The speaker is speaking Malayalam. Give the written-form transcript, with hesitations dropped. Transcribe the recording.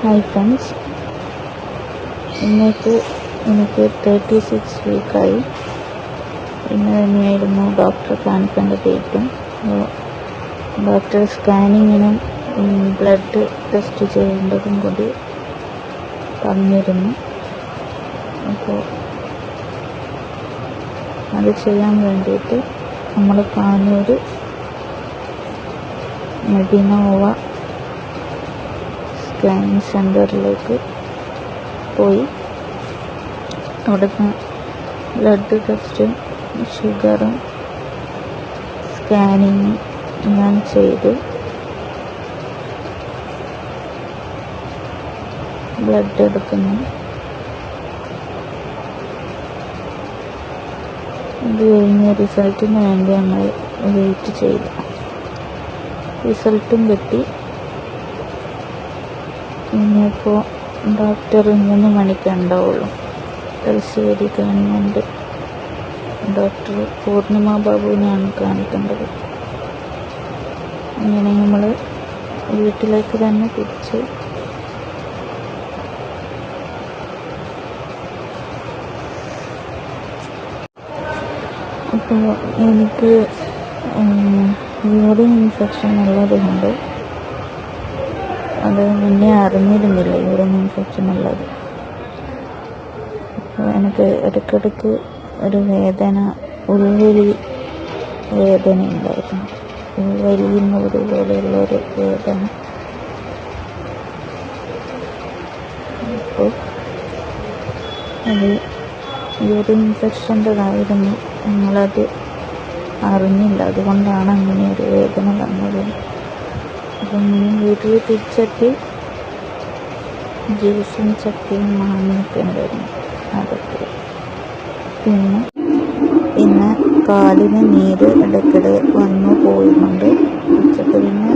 ഹായ് ഫ്രണ്ട്സ്, ഇന്നേക്ക് എനിക്ക് 36 വീക്കായി. ഇന്ന് തന്നെയായിരുന്നു ഡോക്ടറെ കാണിക്കേണ്ട ഡേറ്റും. ഡോക്ടർ സ്കാനിങ്ങിനും ബ്ലഡ് ടെസ്റ്റ് ചെയ്യേണ്ടതും കൂടി പറഞ്ഞിരുന്നു. അപ്പോൾ അത് ചെയ്യാൻ വേണ്ടിയിട്ട് നമ്മൾ പാനൂർ മെഡിനോവ സ്കാനിങ് സെൻറ്ററിലേക്ക് പോയി അവിടുന്ന് ബ്ലഡ് ടെസ്റ്റും ഷുഗറും സ്കാനിങ് ഞാൻ ചെയ്തു. ബ്ലഡ് എടുക്കുന്നു. ഇത് കഴിഞ്ഞ് റിസൾട്ടിന് വേണ്ടി ഞങ്ങൾ വെയിറ്റ് ചെയ്തു. റിസൾട്ടും കിട്ടി. ഇനിയിപ്പോൾ ഡോക്ടർ 3 മണിക്ക് ഉണ്ടാവുള്ളൂ. തലശ്ശേരി ഗവൺമെൻറ് ഡോക്ടർ പൂർണിമ ബാബുവിനെയാണ് കാണിക്കേണ്ടത്. അങ്ങനെ നമ്മൾ വീട്ടിലേക്ക് തന്നെ തിരിച്ചു. അപ്പോൾ എനിക്ക് യൂറിൻ ഇൻഫെക്ഷൻ ഉള്ളതുകൊണ്ട് അത് മുന്നേ അറിഞ്ഞിരുന്നില്ല യൂറിൻ ഇൻഫെക്ഷൻ ഉള്ളത്. അപ്പോൾ എനിക്ക് ഇടയ്ക്കിടയ്ക്ക് ഒരു വേദന, ഉൾവലി വേദന ഉണ്ടായിരുന്നു. ഉൾവലിയുന്നത് പോലെയുള്ളൊരു വേദന. അപ്പോൾ അത് യൂറിൻ ഇൻഫെക്ഷൻ്റെതായിരുന്നു. ഞങ്ങളത് അറിഞ്ഞില്ല. അതുകൊണ്ടാണ് അങ്ങനെ ഒരു വേദന വന്നത്. അപ്പം വീട്ടിൽ തിരിച്ചെത്തി ജ്യൂസും ചക്കയും മാങ്ങയൊക്കെ ഉണ്ടായിരുന്നു. അതൊക്കെ പിന്നെ കാലിന് നീര് ഇടയ്ക്കിടെ വന്നു പോയിട്ടുണ്ട്. ഉച്ചക്ക് പിന്നെ